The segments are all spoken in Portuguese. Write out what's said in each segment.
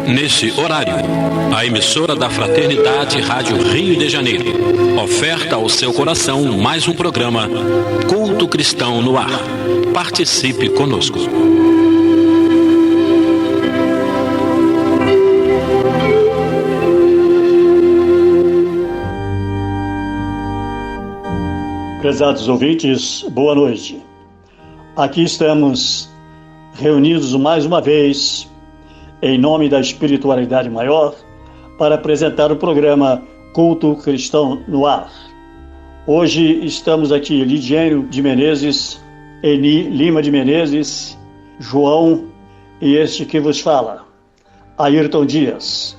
Nesse horário, a emissora da Fraternidade Rádio Rio de Janeiro oferta ao seu coração mais um programa Culto Cristão no Ar. Participe conosco. Prezados ouvintes, boa noite. Aqui estamos reunidos mais uma vez em nome da espiritualidade maior, para apresentar o programa Culto Cristão no Ar. Hoje estamos aqui Lidiane de Menezes, Eni Lima de Menezes, João e este que vos fala, Ayrton Dias.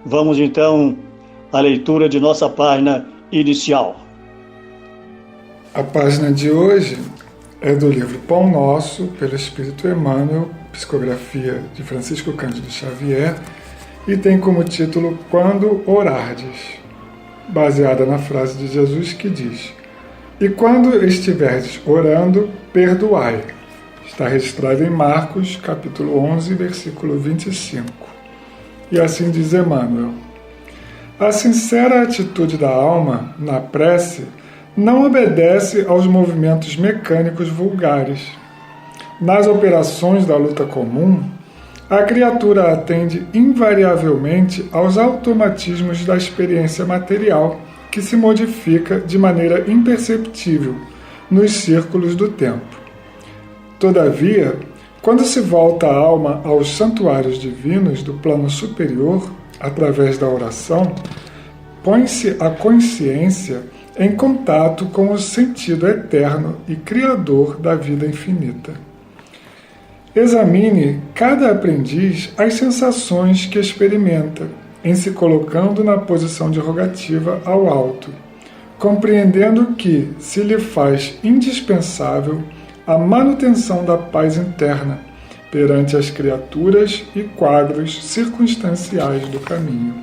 Vamos então à leitura de nossa página inicial. A página de hoje é do livro Pão Nosso, pelo Espírito Emmanuel, psicografia de Francisco Cândido Xavier, e tem como título Quando Orardes, baseada na frase de Jesus que diz: E quando estiverdes orando, perdoai. Está registrado em Marcos, capítulo 11, versículo 25. E assim diz Emmanuel: A sincera atitude da alma na prece não obedece aos movimentos mecânicos vulgares. Nas operações da luta comum, a criatura atende invariavelmente aos automatismos da experiência material, que se modifica de maneira imperceptível nos círculos do tempo. Todavia, quando se volta a alma aos santuários divinos do plano superior, através da oração, põe-se a consciência em contato com o sentido eterno e criador da vida infinita. Examine cada aprendiz as sensações que experimenta, em se colocando na posição de rogativa ao alto, compreendendo que se lhe faz indispensável a manutenção da paz interna perante as criaturas e quadros circunstanciais do caminho.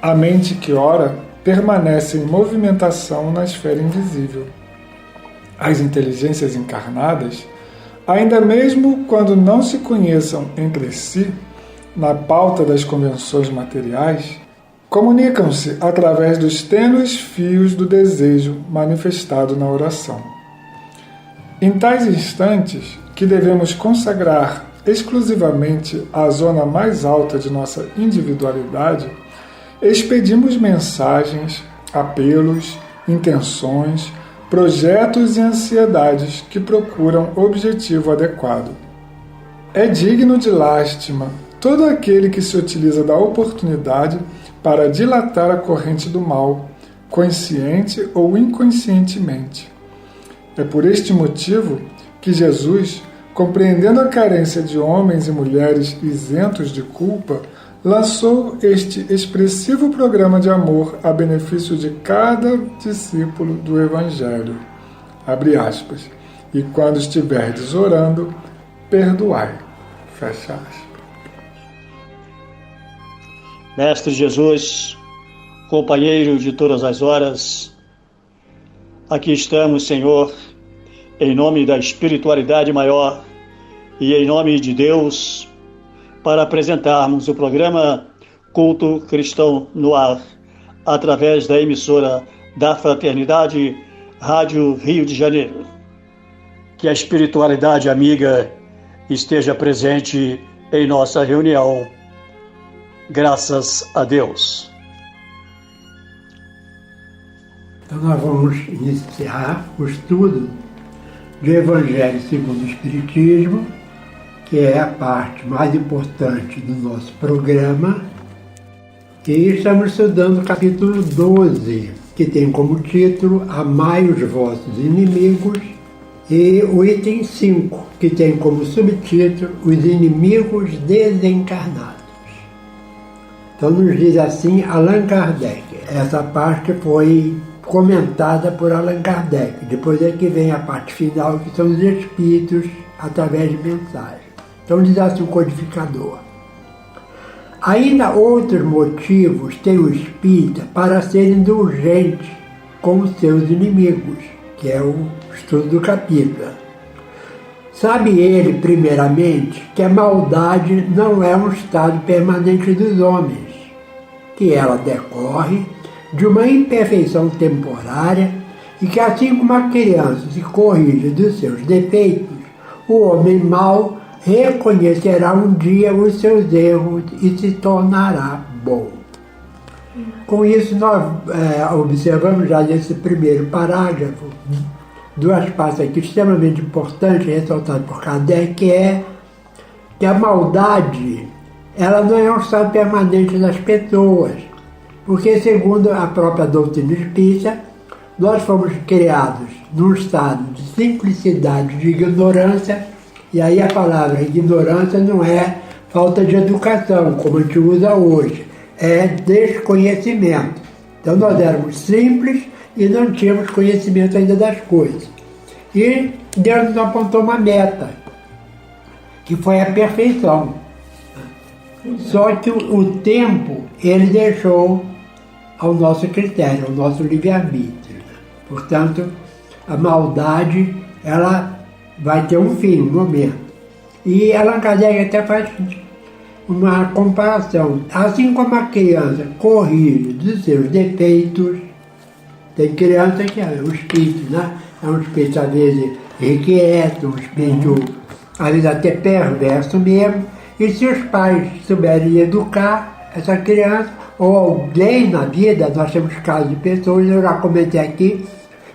A mente que ora permanece em movimentação na esfera invisível. As inteligências encarnadas, ainda mesmo quando não se conheçam entre si, na pauta das convenções materiais, comunicam-se através dos tênues fios do desejo manifestado na oração. Em tais instantes, que devemos consagrar exclusivamente à zona mais alta de nossa individualidade, expedimos mensagens, apelos, intenções, projetos e ansiedades que procuram objetivo adequado. É digno de lástima todo aquele que se utiliza da oportunidade para dilatar a corrente do mal, consciente ou inconscientemente. É por este motivo que Jesus, compreendendo a carência de homens e mulheres isentos de culpa, lançou este expressivo programa de amor a benefício de cada discípulo do Evangelho. Abre aspas. E quando estiverdes orando, perdoai. Fecha aspas. Mestre Jesus, companheiro de todas as horas, aqui estamos, Senhor, em nome da espiritualidade maior e em nome de Deus, para apresentarmos o programa Culto Cristão no Ar, através da emissora da Fraternidade Rádio Rio de Janeiro. Que a espiritualidade amiga esteja presente em nossa reunião. Graças a Deus. Então nós vamos iniciar o estudo do Evangelho segundo o Espiritismo, que é a parte mais importante do nosso programa, e estamos estudando o capítulo 12, que tem como título Amai os vossos inimigos, e o item 5, que tem como subtítulo Os inimigos desencarnados. Então nos diz assim Allan Kardec. Essa parte foi comentada por Allan Kardec. Depois é que vem a parte final, que são os espíritos através de mensagem. Então diz assim o codificador: Ainda outros motivos tem o espírita para ser indulgente com os seus inimigos, que é o estudo do capítulo. Sabe ele, primeiramente, que a maldade não é um estado permanente dos homens, que ela decorre de uma imperfeição temporária e que, assim como a criança se corrige dos seus defeitos, o homem mau reconhecerá um dia os seus erros e se tornará bom. Com isso, nós observamos já nesse primeiro parágrafo duas partes aqui extremamente importantes, ressaltadas por Kardec, que é que a maldade ela não é um estado permanente das pessoas, porque, segundo a própria doutrina espírita, nós fomos criados num estado de simplicidade, de ignorância, e aí a palavra ignorância não é falta de educação, como a gente usa hoje, é desconhecimento. Então nós éramos simples e não tínhamos conhecimento ainda das coisas. E Deus nos apontou uma meta, que foi a perfeição. Só que o tempo ele deixou ao nosso critério, ao nosso livre-arbítrio. Portanto, a maldade ela vai ter um fim, um momento. E Allan Kardec até faz uma comparação. Assim como a criança corrige dos seus defeitos, tem criança que é um espírito, né? É um espírito às vezes inquieto, um espírito às vezes até perverso mesmo. E se os pais souberem educar essa criança, ou alguém na vida, nós temos casos de pessoas, eu já comentei aqui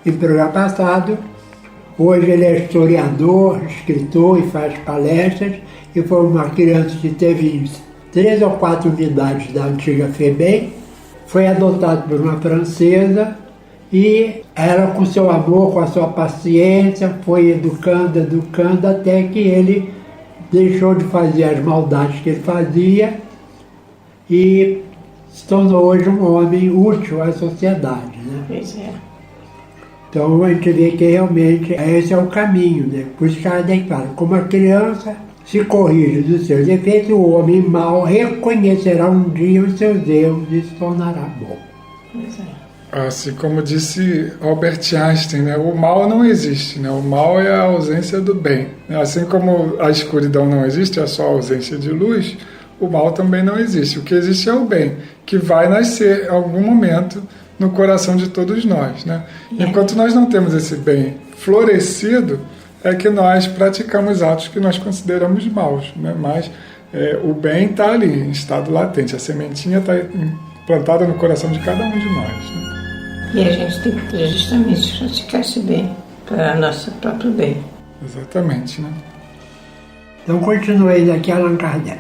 em programa passado, hoje ele é historiador, escritor e faz palestras, e foi uma criança que teve 3 ou 4 unidades da antiga FEBEM, foi adotado por uma francesa, e ela com seu amor, com a sua paciência, foi educando, até que ele deixou de fazer as maldades que ele fazia e se tornou hoje um homem útil à sociedade, né? Pois é. Então a gente vê que realmente esse é o caminho, né? Por isso que Kardec fala, como a criança se corrige dos seus defeitos, o homem mau reconhecerá um dia os seus erros e se tornará bom. Pois é. Assim como disse Albert Einstein, né? O mal não existe, né? O mal é a ausência do bem. Assim como a escuridão não existe, é só a ausência de luz, o mal também não existe. O que existe é o bem, que vai nascer em algum momento no coração de todos nós, né? Enquanto nós não temos esse bem florescido, é que nós praticamos atos que nós consideramos maus, né? Mas o bem está ali, em estado latente. A sementinha está plantada no coração de cada um de nós, né? E a gente tem que justamente praticar esse bem para nosso próprio bem. Exatamente, né? Então continuei aqui Allan Kardec.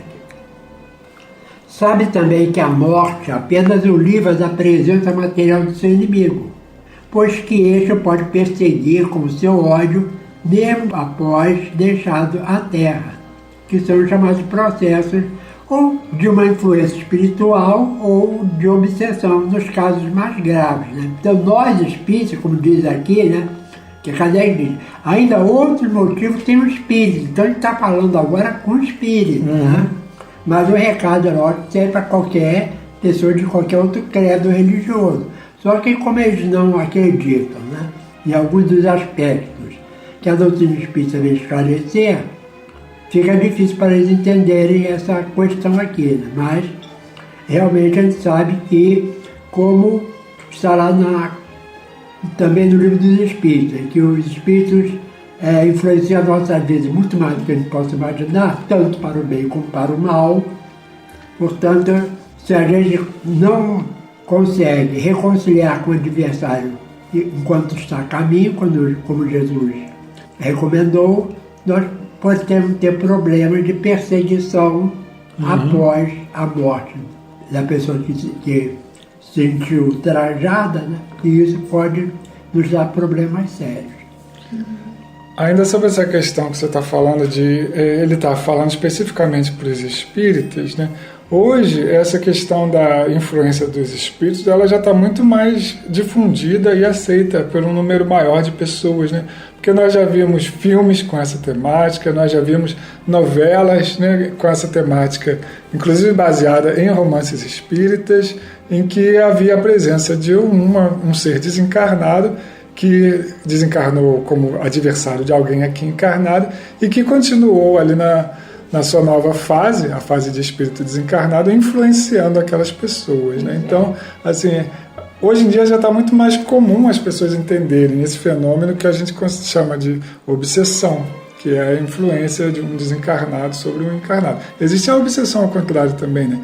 Sabe também que a morte apenas o livra da presença material do seu inimigo, pois que este pode perseguir com seu ódio mesmo após deixado a terra, que são chamados processos ou de uma influência espiritual ou de obsessão nos casos mais graves, né? Então nós espíritos, como diz aqui, né, que Kardec diz, ainda outros motivos tem o espírito, então ele está falando agora com o espírito, né? Mas o recado é lógico que é para qualquer pessoa de qualquer outro credo religioso. Só que como eles não acreditam, né, em alguns dos aspectos que a doutrina espírita vem esclarecer, fica difícil para eles entenderem essa questão aqui, né? Mas realmente a gente sabe que, como está lá também no livro dos Espíritos, que os Espíritos influenciam a nossa vida muito mais do que a gente possa imaginar, tanto para o bem como para o mal. Portanto, se a gente não consegue reconciliar com o adversário enquanto está a caminho, como Jesus recomendou, nós podemos ter problemas de perseguição após a morte da pessoa que se sentiu ultrajada, né? E isso pode nos dar problemas sérios. Ainda sobre essa questão que você está falando ele está falando especificamente para os espíritas, né? Hoje, essa questão da influência dos espíritos, ela já está muito mais difundida e aceita por um número maior de pessoas, né? Porque nós já vimos filmes com essa temática, nós já vimos novelas, né, com essa temática, inclusive baseada em romances espíritas, em que havia a presença de um ser desencarnado que desencarnou como adversário de alguém aqui encarnado e que continuou ali na sua nova fase, a fase de espírito desencarnado, influenciando aquelas pessoas, né? Então, assim, hoje em dia já está muito mais comum as pessoas entenderem esse fenômeno que a gente chama de obsessão, que é a influência de um desencarnado sobre um encarnado. Existe a obsessão ao contrário também, né?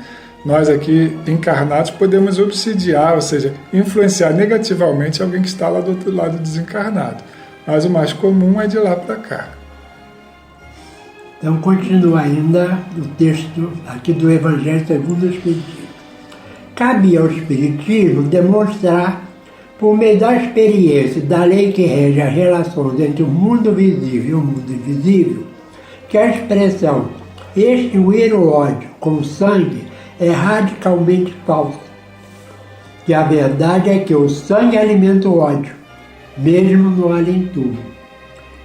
Nós aqui, encarnados, podemos obsidiar, ou seja, influenciar negativamente alguém que está lá do outro lado desencarnado. Mas o mais comum é de lá para cá. Então, continua ainda o texto aqui do Evangelho segundo o Espiritismo. Cabe ao Espiritismo demonstrar, por meio da experiência da lei que rege as relações entre o mundo visível e o mundo invisível, que a expressão extinguir o ódio com sangue é radicalmente falsa. Que a verdade é que o sangue alimenta o ódio, mesmo no além-tudo.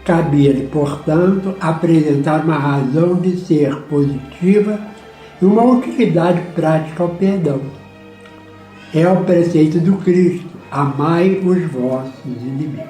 Cabia-lhe, portanto, apresentar uma razão de ser positiva e uma utilidade prática ao perdão. É o preceito do Cristo: amai os vossos inimigos.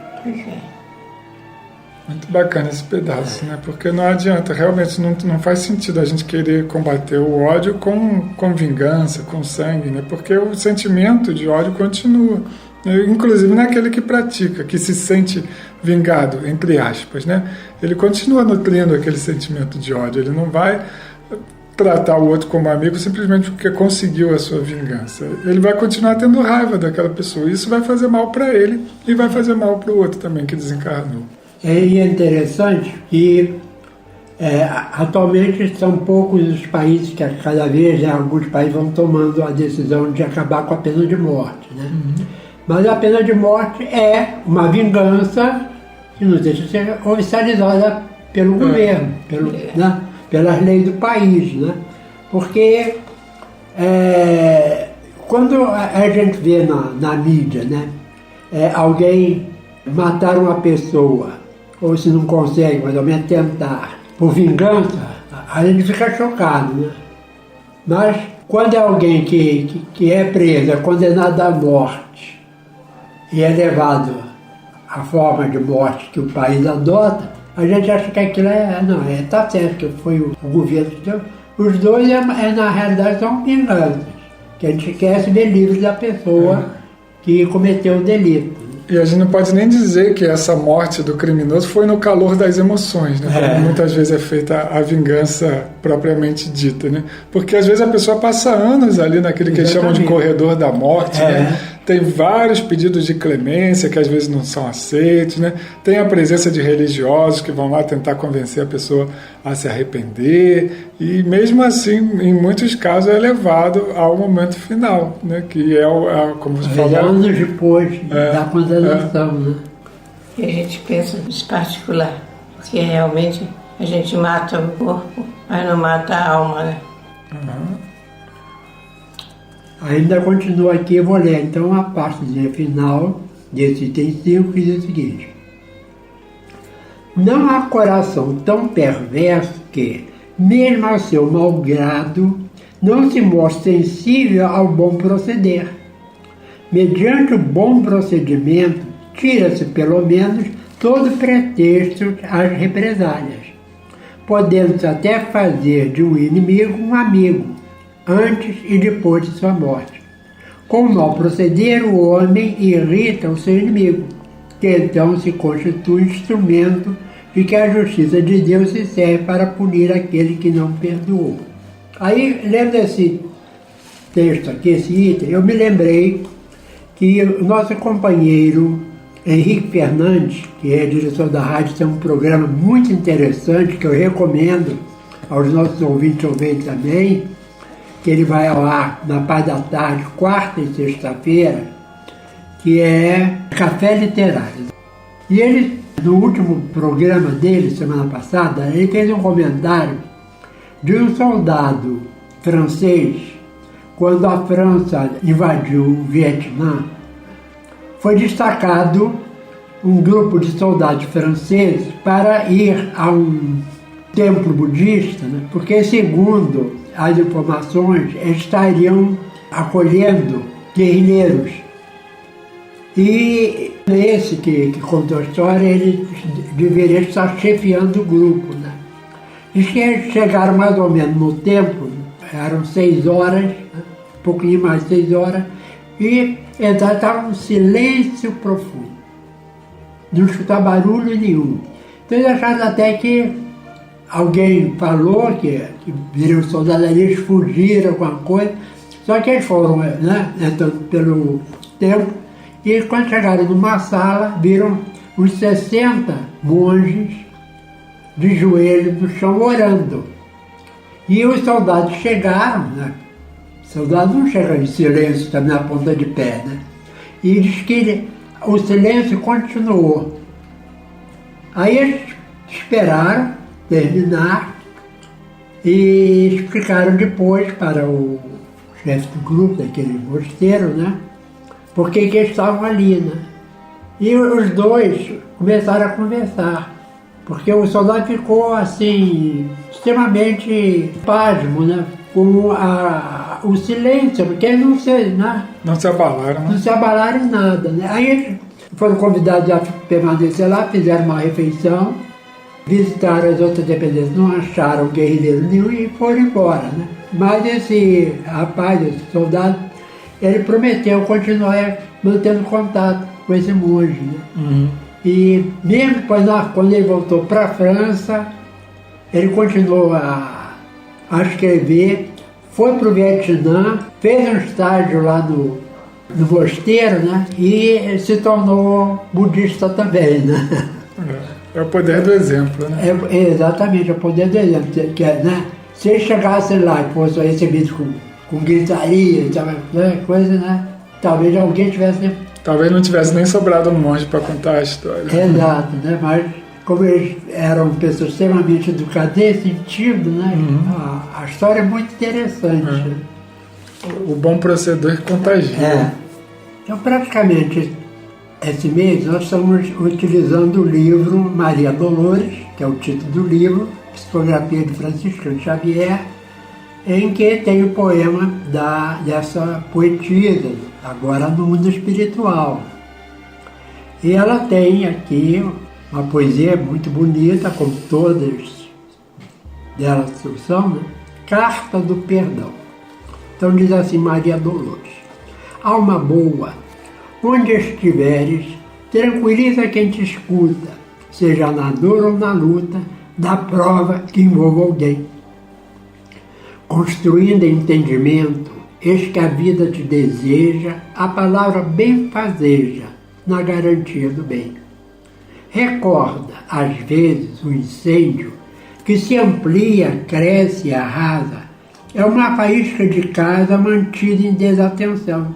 Muito bacana esse pedaço, né? Porque não adianta, realmente não faz sentido a gente querer combater o ódio com vingança, com sangue, né? Porque o sentimento de ódio continua. Inclusive naquele que pratica, que se sente vingado, entre aspas, né? Ele continua nutrindo aquele sentimento de ódio, ele não vai tratar o outro como amigo simplesmente porque conseguiu a sua vingança. Ele vai continuar tendo raiva daquela pessoa, isso vai fazer mal para ele e vai fazer mal para o outro também que desencarnou. É interessante que atualmente são poucos os países que cada vez, né, alguns países vão tomando a decisão de acabar com a pena de morte, né? Uhum. Mas a pena de morte é uma vingança que não deixa de ser oficializada pelo governo, né, pelas leis do país, né? Porque quando a gente vê na mídia, né, alguém matar uma pessoa, ou se não consegue, mas ao menos tentar, por vingança, a gente fica chocado, né? Mas quando é alguém que é preso, é condenado à morte, e é levado à forma de morte que o país adota, a gente acha que aquilo tá certo, que foi o governo que deu. Os dois, na realidade, são vinganças, que a gente quer se ver livre da pessoa que cometeu o delito. E a gente não pode nem dizer que essa morte do criminoso foi no calor das emoções, né? Como muitas vezes é feita a vingança propriamente dita, né? Porque às vezes a pessoa passa anos ali naquele que eles chamam de corredor da morte, né? Tem vários pedidos de clemência que às vezes não são aceitos, né? Tem a presença de religiosos que vão lá tentar convencer a pessoa a se arrepender e mesmo assim, em muitos casos, é levado ao momento final, né? Que como você falou, anos depois da condenação, né? E a gente pensa nesse particular, porque realmente a gente mata o corpo, mas não mata a alma, né? Uhum. Ainda continua aqui, eu vou ler então a partezinha final desse item 5, que diz o seguinte: não há coração tão perverso que, mesmo ao seu mau grado, não se mostre sensível ao bom proceder. Mediante o bom procedimento, tira-se pelo menos todo pretexto às represálias, podendo-se até fazer de um inimigo um amigo, antes e depois de sua morte. Com o mau proceder, o homem irrita o seu inimigo, que então se constitui instrumento de que a justiça de Deus se serve para punir aquele que não perdoou. Aí, lendo esse texto aqui, esse item, eu me lembrei que o nosso companheiro Henrique Fernandes, que é diretor da rádio, tem um programa muito interessante que eu recomendo aos nossos ouvintes ouvirem também, que ele vai ao ar na parte da tarde, quarta e sexta-feira, que é Café Literário. E ele, no último programa dele, semana passada, ele fez um comentário de um soldado francês, quando a França invadiu o Vietnã, foi destacado um grupo de soldados franceses para ir a um templo budista, né? Porque, segundo as informações, eles estariam acolhendo guerrilheiros. E esse que contou a história, ele deveria estar chefiando o grupo, né? Diz que eles chegaram mais ou menos no templo, eram 6 horas, né? Um pouquinho mais de 6 horas, e estava um silêncio profundo. Não escutar barulho nenhum. Então eles acharam até que alguém falou que viram os soldados ali, eles fugiram, alguma coisa. Só que eles foram, né, entrando pelo templo, e quando chegaram numa sala, viram uns 60 monges de joelhos no chão orando. E os soldados chegaram, né? Os soldados não chegam em silêncio também na ponta de pé, né? E diz que o silêncio continuou. Aí eles esperaram terminar e explicaram depois para o chefe do grupo, daquele mosteiro, né? Por que eles estavam ali, né? E os dois começaram a conversar, porque o soldado ficou assim, extremamente pasmo, né? Com o silêncio, porque eles Não se abalaram, né? não se abalaram em nada, né? Aí eles foram convidados a permanecer lá, fizeram uma refeição, visitaram as outras dependências, não acharam guerrilheiro nenhum e foram embora, né? Mas esse rapaz, esse soldado, ele prometeu continuar mantendo contato com esse monge, né? Uhum. E mesmo quando ele voltou para a França, ele continuou a escrever, foi para o Vietnã, fez um estágio lá no mosteiro, né? E se tornou budista também, né? É o poder do exemplo, né? Exatamente, é o poder do exemplo. Que, né? Se ele chegasse lá e fosse recebido com gritaria, coisa, né? Talvez alguém tivesse... Talvez não tivesse nem sobrado um monge para contar a história. Exato, né? Mas como eles eram pessoas extremamente educadas nesse sentido, né? Uhum. A história é muito interessante. O bom proceder contagia. Então, praticamente, esse mês nós estamos utilizando o livro Maria Dolores, que é o título do livro, Psicografia de Franciscano Xavier, em que tem o poema dessa poetisa, agora no mundo espiritual. E ela tem aqui uma poesia muito bonita, como todas delas são, né? Carta do Perdão. Então diz assim Maria Dolores: alma boa, onde estiveres, tranquiliza quem te escuta, seja na dor ou na luta, da prova que envolva alguém. Construindo entendimento, eis que a vida te deseja, a palavra benfazeja, na garantia do bem. Recorda, às vezes, o incêndio, que se amplia, cresce e arrasa, é uma faísca de casa mantida em desatenção.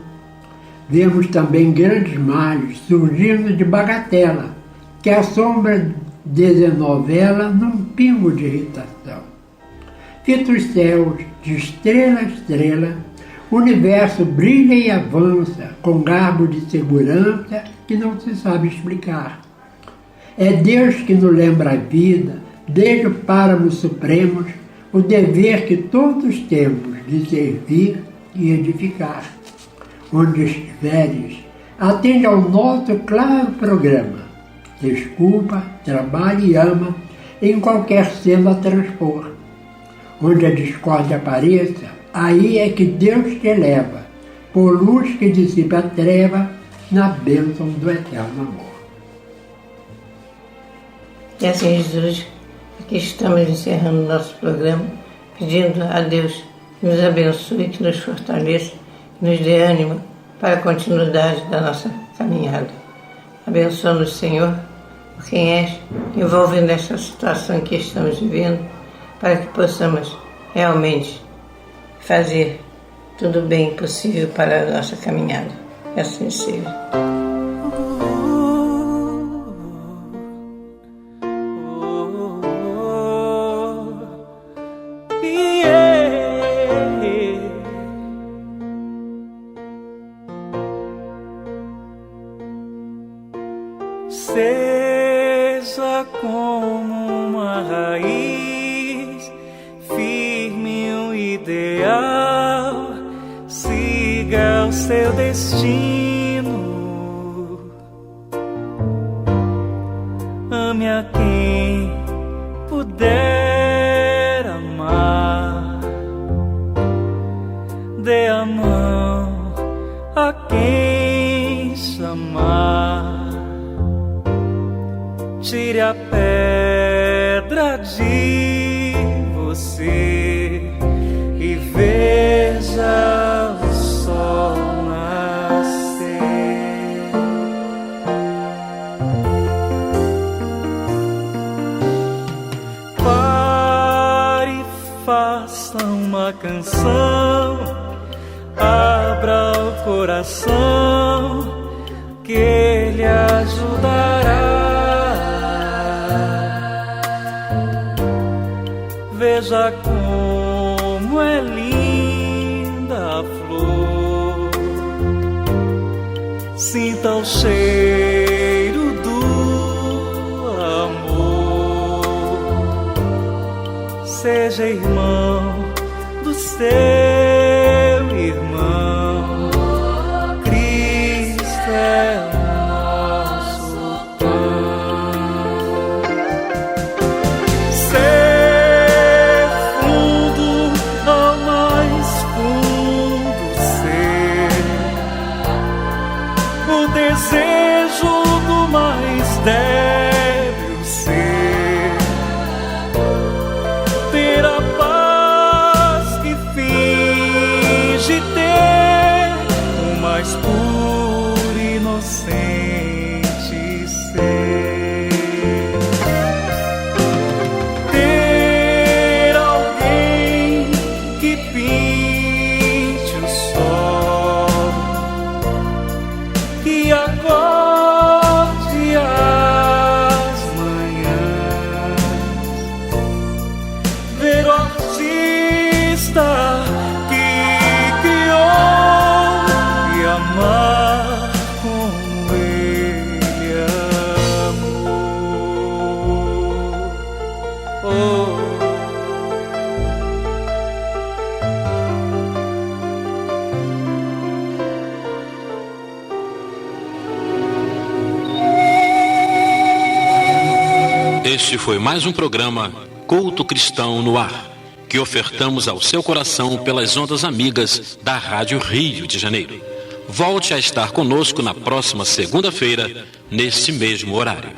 Vemos também grandes males surgindo de bagatela, que a sombra desenovela num pingo de irritação. Fita os céus, de estrela a estrela, o universo brilha e avança com garbo de segurança que não se sabe explicar. É Deus que nos lembra a vida, desde o páramo supremos, o dever que todos temos de servir e edificar. Onde estiveres, atende ao nosso claro programa. Desculpa, trabalha e ama, em qualquer selo a transpor. Onde a discórdia apareça, aí é que Deus te eleva, por luz que dissipa a treva, na bênção do eterno amor. E assim, Jesus, aqui estamos encerrando o nosso programa, pedindo a Deus que nos abençoe, que nos fortaleça, que nos dê ânimo para a continuidade da nossa caminhada. Abençoa-nos, Senhor, por quem és, envolvendo nessa situação que estamos vivendo, para que possamos realmente fazer tudo o bem possível para a nossa caminhada. Que assim seja. seja como uma raiz firme, um ideal, siga o seu destino, ame a quem puder amar, dê a mão a quem chamar, tire a pedra de você e veja o sol nascer. Pare, faça uma canção, abra o coração que ele ajudará. Veja como é linda a flor, sinta o cheiro do amor, seja irmão do seu irmão, Cristo é o nosso pão. Ser fundo ao mais fundo, ser o desejo do mais débil ser, ter a paz que finge ter, o mais puro e inocente ser, ter alguém que pinte o sol, que acorde as manhãs, ver o artista que criou e amar como ele amou. Oh. Este foi mais um programa Culto Cristão no Ar, que ofertamos ao seu coração pelas ondas amigas da Rádio Rio de Janeiro. Volte a estar conosco na próxima segunda-feira, neste mesmo horário.